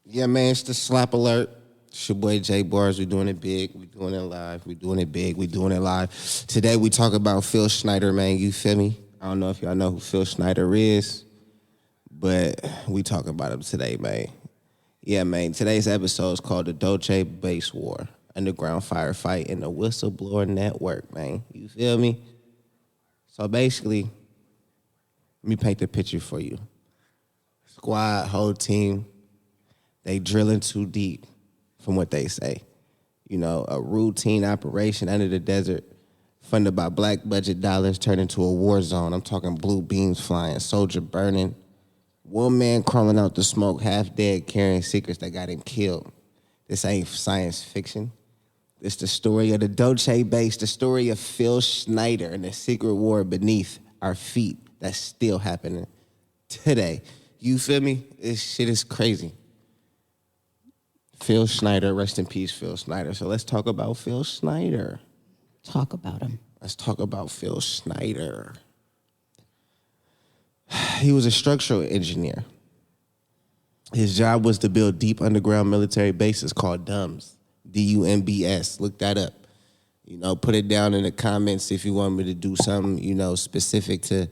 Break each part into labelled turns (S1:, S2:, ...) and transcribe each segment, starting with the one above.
S1: Yeah, man, it's the slap alert. It's your boy J Bars. We doing it big. We doing it live. We doing it big. We doing it live. Today we talk about Phil Schneider, man. You feel me? I don't know if y'all know who Phil Schneider is, but we talking about him today, man. Yeah, man. Today's episode is called the Dulce Base War, Underground Firefight in the Whistleblower Network, man. You feel me? So basically, let me paint the picture for you. Squad, whole team, they drilling too deep from what they say. You know, a routine operation under the desert funded by black budget dollars turned into a war zone. I'm talking blue beams flying, soldier burning, one man crawling out the smoke, half dead, carrying secrets that got him killed. This ain't science fiction. It's the story of the Dulce base, the story of Phil Schneider and the secret war beneath our feet that's still happening today. You feel me? This shit is crazy. Phil Schneider, rest in peace, Phil Schneider. So let's talk about Phil Schneider.
S2: Talk about him.
S1: Let's talk about Phil Schneider. He was a structural engineer. His job was to build deep underground military bases called DUMBs, D-U-M-B-S. Look that up. You know, put it down in the comments if you want me to do something, you know, specific to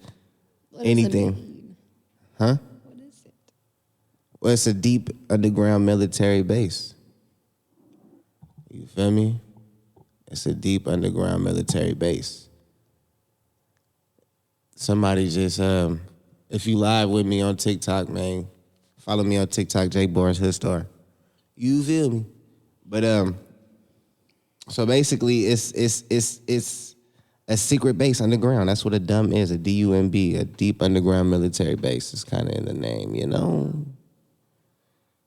S1: anything. Huh?
S2: What is it?
S1: Well, it's a deep underground military base. You feel me? It's a deep underground military base. Somebody just, if you live with me on TikTok, man, follow me on TikTok, J Boris Hood Star. You feel me? But so basically, it's a secret base underground. That's what a DUMB is, a D-U-M-B, a deep underground military base. It's kind of in the name, you know.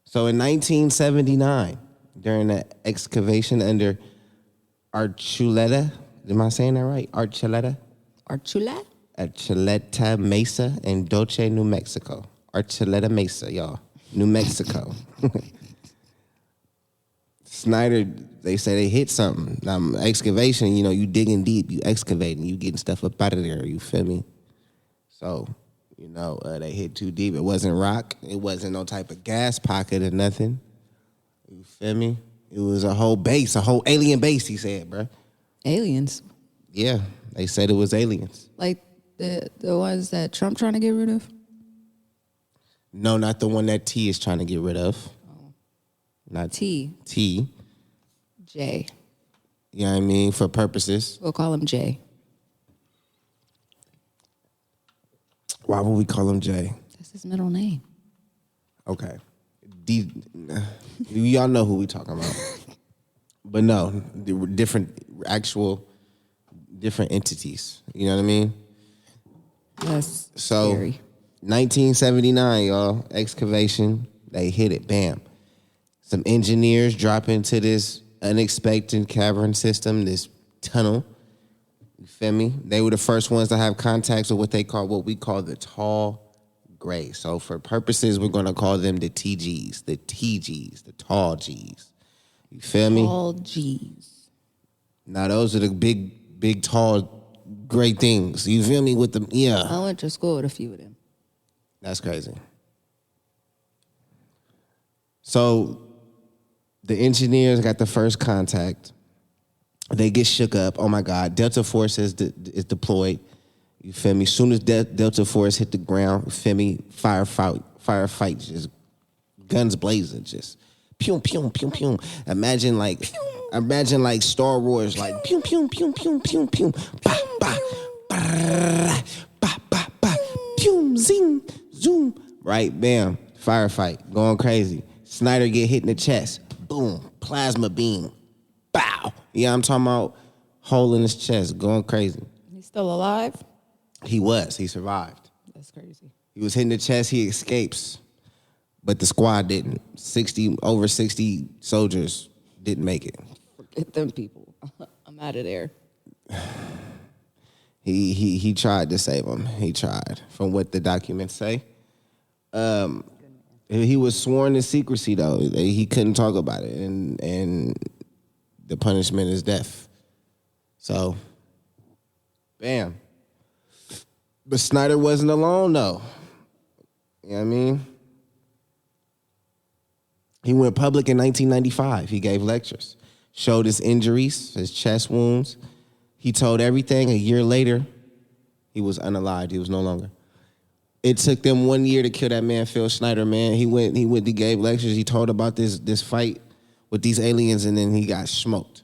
S1: So in 1979, during the excavation under Archuleta, am I saying that right? Archuleta Mesa in Dulce, New Mexico. Archuleta Mesa, y'all. New Mexico. Snyder, they say they hit something. Now, excavation, you know, you digging deep, you excavating, you getting stuff up out of there, you feel me? So, you know, they hit too deep. It wasn't rock. It wasn't no type of gas pocket or nothing. You feel me? It was a whole base, a whole alien base, he said, bro.
S2: Aliens.
S1: Yeah, they said it was aliens.
S2: Like the ones that Trump trying to get rid of?
S1: No, not the one that T is trying to get rid of.
S2: Oh.
S1: Not
S2: T.
S1: T.
S2: J.
S1: You know what I mean? For purposes.
S2: We'll call him J.
S1: Why would we call him J?
S2: That's his middle name.
S1: Okay. Y'all know who we talking about. But no, different entities. You know what I mean?
S2: Yes.
S1: So,
S2: scary.
S1: 1979, y'all, excavation, they hit it, bam. Some engineers drop into this unexpected cavern system, this tunnel. You feel me? They were the first ones to have contacts with what we call the tall gray. So for purposes, we're going to call them the TGs, the tall Gs. You feel me?
S2: Tall G's.
S1: Now, those are the big, tall, gray things. You feel me? With them, yeah.
S2: I went to school with a few of them.
S1: That's crazy. So the engineers got the first contact. They get shook up. Oh, my God. Delta Force is deployed. You feel me? Soon as Delta Force hit the ground, you feel me? Firefight, just guns blazing, just pew, pew, pew, pew. Imagine like Star Wars, like pew, pew, pew, pew, pew, pew. Ba, ba, ba, ba, ba, ba, pew, zing, zoom. Right, bam. Firefight, going crazy. Snyder get hit in the chest. Boom, plasma beam. Bow. Yeah, I'm talking about hole in his chest, going crazy.
S2: He's still alive?
S1: He survived.
S2: That's crazy.
S1: He was hit in the chest, he escapes. But the squad didn't. Over 60 soldiers didn't make it.
S2: Forget them people. I'm out of there.
S1: He tried to save him. He tried, from what the documents say. He was sworn to secrecy, though. He couldn't talk about it, and the punishment is death. So, bam. But Snyder wasn't alone, though. You know what I mean? He went public in 1995. He gave lectures, showed his injuries, his chest wounds. He told everything. A year later, he was unalived. He was no longer. It took them 1 year to kill that man, Phil Schneider, man. He gave lectures. He told about this fight with these aliens, and then he got smoked.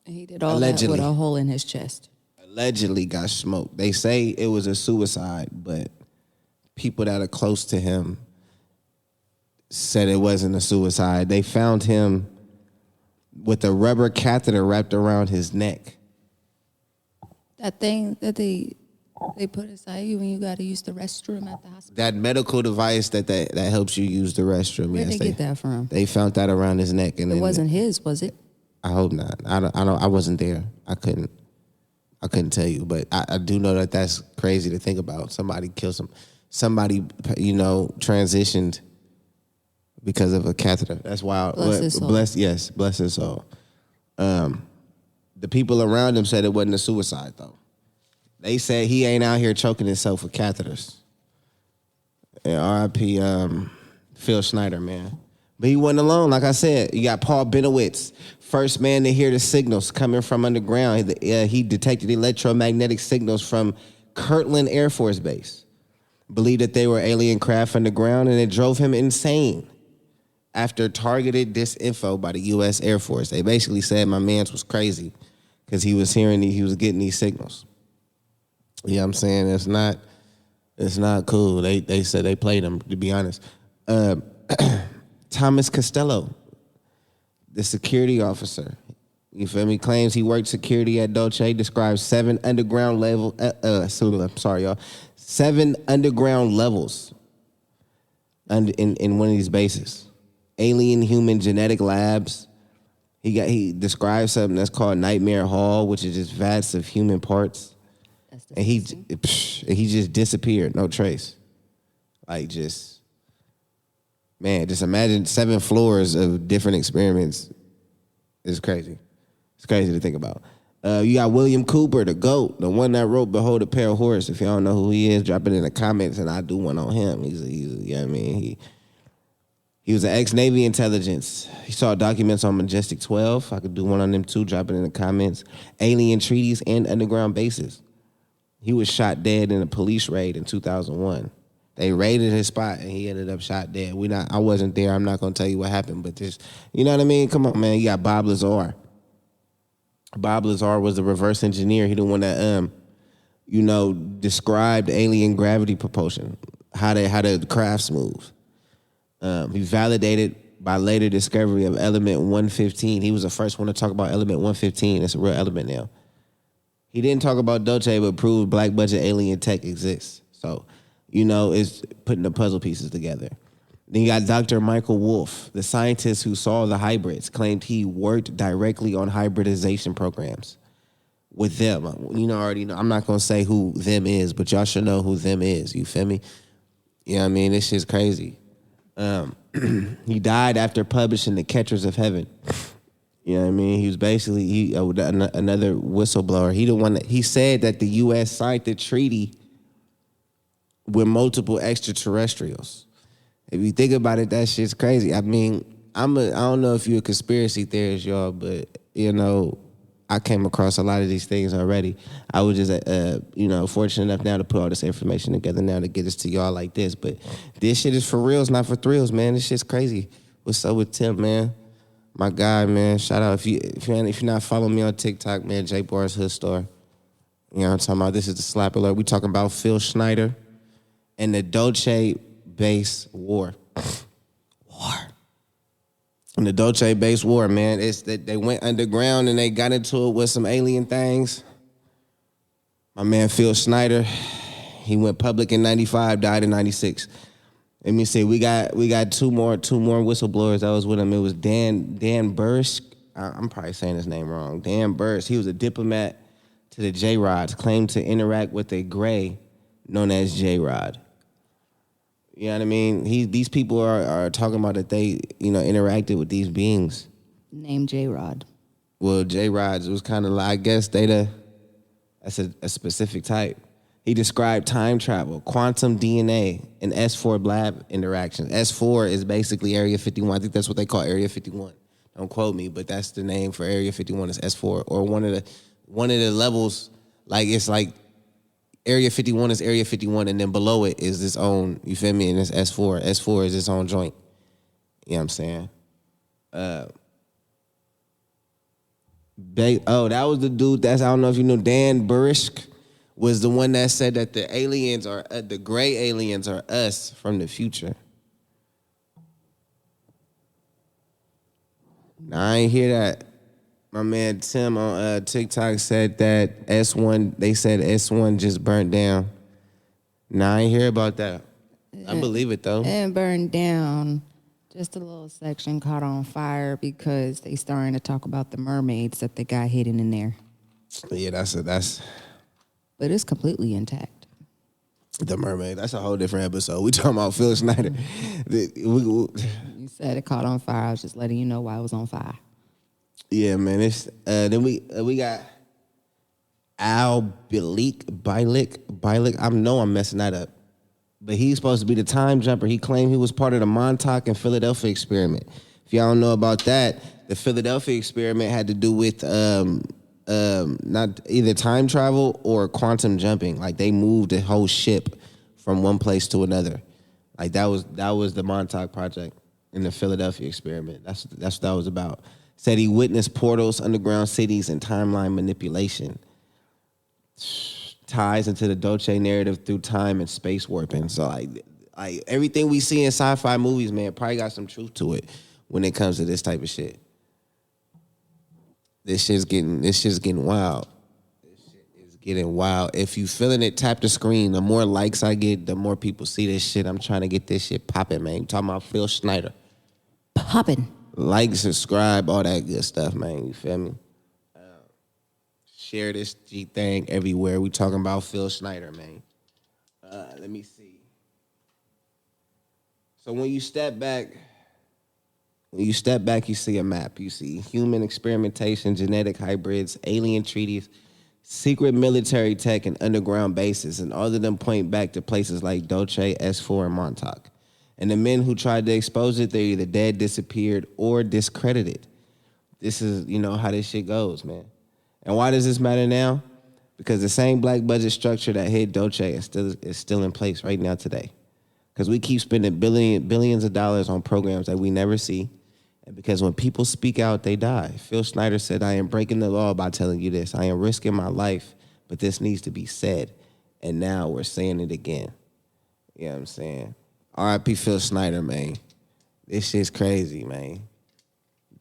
S2: And he did all
S1: Allegedly.
S2: that with a hole in his chest.
S1: Allegedly got smoked. They say it was a suicide, but people that are close to him said it wasn't a suicide. They found him with a rubber catheter wrapped around his neck.
S2: That thing that they put inside you when you got to use the restroom at the hospital.
S1: That medical device that helps you use the restroom.
S2: Where'd
S1: yes,
S2: they get that from?
S1: They found that around his neck, and
S2: It wasn't his, was it?
S1: I hope not. I wasn't there. I couldn't tell you, but I do know that that's crazy to think about. Somebody killed somebody, transitioned because of a catheter. That's wild.
S2: Bless his soul.
S1: Bless his soul. The people around him said it wasn't a suicide, though. They said he ain't out here choking himself with catheters. And R.I.P. Phil Schneider, man. But he wasn't alone. Like I said, you got Paul Benowitz, first man to hear the signals coming from underground. He detected electromagnetic signals from Kirtland Air Force Base. Believed that they were alien craft underground, and it drove him insane. After targeted disinfo by the U.S. Air Force, they basically said my man's was crazy because he was getting these signals. You know what I'm saying? It's not cool. They said they played him, to be honest. Thomas Costello, the security officer, you feel me, claims he worked security at Dulce, describes 7 underground levels in one of these bases. Alien human genetic labs. He describes something that's called Nightmare Hall, which is just vats of human parts. And he just disappeared, no trace. Just imagine 7 floors of different experiments. It's crazy. It's crazy to think about. You got William Cooper, the GOAT, the one that wrote Behold a Pale Horse. If y'all don't know who he is, drop it in the comments, and I do one on him. He was an ex-Navy intelligence. He saw documents on Majestic 12. I could do one on them too, drop it in the comments. Alien treaties and underground bases. He was shot dead in a police raid in 2001. They raided his spot, and he ended up shot dead. I wasn't there. I'm not going to tell you what happened, but just, you know what I mean? Come on, man. You got Bob Lazar. Bob Lazar was the reverse engineer. He the one that, described alien gravity propulsion, how the crafts move. He validated by later discovery of element 115. He was the first one to talk about element 115. It's a real element now. He didn't talk about Dulce, but proved black budget alien tech exists. So, it's putting the puzzle pieces together. Then you got Dr. Michael Wolff, the scientist who saw the hybrids, claimed he worked directly on hybridization programs with them. Already know. I'm not going to say who them is, but y'all should know who them is. You feel me? You know what I mean? This shit's crazy. He died after publishing The Catchers of Heaven. You know what I mean? He was basically another whistleblower. He said that the U.S. signed the treaty with multiple extraterrestrials. If you think about it, that shit's crazy. I mean, I don't know if you're a conspiracy theorist, y'all, but I came across a lot of these things already. I was just fortunate enough now to put all this information together now to get this to y'all like this. But this shit is for reals, not for thrills, man. This shit's crazy. What's up with Tim, man? My guy, man. Shout out if you're not following me on TikTok, man. J Bars Hood Store. You know what I'm talking about? This is the slap alert. We talking about Phil Schneider and the Dulce base war. And the Dulce base war, man. It's that they went underground and they got into it with some alien things. My man Phil Schneider, he went public in 95, died in 96. Let me see. We got two more whistleblowers that was with him. It was Dan Bursk. I'm probably saying his name wrong. Dan Bursk. He was a diplomat to the J-Rods, claimed to interact with a gray known as J-Rod. You know what I mean? These people are talking about that they, interacted with these beings.
S2: Named J-Rod.
S1: Well, J-Rods was kind of like, I guess that's a specific type. He described time travel, quantum DNA, and S4 lab interactions. S4 is basically Area 51. I think that's what they call Area 51. Don't quote me, but that's the name for Area 51 is S4, or one of the levels. Like it's like Area 51 is Area 51, and then below it is its own. You feel me? And it's S4. S4 is its own joint. You know what I'm saying? That was the dude. I don't know if you know Dan Burisk. Was the one that said that the aliens are the gray aliens are us from the future. Now, I ain't hear that. My man Tim on TikTok said that S1. They said S1 just burnt down. Now, I ain't hear about that. I believe it though.
S3: And burned down. Just a little section caught on fire because they starting to talk about the mermaids that they got hidden in there.
S1: Yeah, that's.
S3: But it's completely intact.
S1: The mermaid. That's a whole different episode. We talking about Phil Schneider.
S3: You said it caught on fire. I was just letting you know why it was on fire.
S1: Yeah, man. It's then we got Al Bialik. I know I'm messing that up, but he's supposed to be the time jumper. He claimed he was part of the Montauk and Philadelphia experiment. If y'all don't know about that, the Philadelphia experiment had to do with not either time travel or quantum jumping. Like they moved the whole ship from one place to another. Like that was the Montauk Project in the Philadelphia experiment. That's what that was about. Said he witnessed portals, underground cities, and timeline manipulation. Ties into the Dulce narrative through time and space warping. So like everything we see in sci-fi movies, man, probably got some truth to it when it comes to this type of shit. This shit's getting wild. This shit is getting wild. If you feeling it, tap the screen. The more likes I get, the more people see this shit. I'm trying to get this shit popping, man. I'm talking about Phil Schneider.
S3: Popping.
S1: Like, subscribe, all that good stuff, man. You feel me? Share this G thing everywhere. We talking about Phil Schneider, man. Let me see. So when you step back, you see a map. You see human experimentation, genetic hybrids, alien treaties, secret military tech, and underground bases. And all of them point back to places like Dulce, S4, and Montauk. And the men who tried to expose it, they're either dead, disappeared, or discredited. This is, how this shit goes, man. And why does this matter now? Because the same black budget structure that hit Dulce is still in place right now today. Because we keep spending billions of dollars on programs that we never see. And because when people speak out, they die. Phil Schneider said, I am breaking the law by telling you this. I am risking my life, but this needs to be said. And now we're saying it again. You know what I'm saying? R.I.P. Phil Schneider, man. This shit's crazy, man.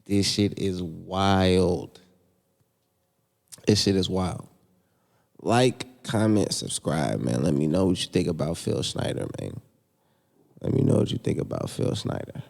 S1: This shit is wild. This shit is wild. Like, comment, subscribe, man. Let me know what you think about Phil Schneider, man. Let me know what you think about Phil Schneider.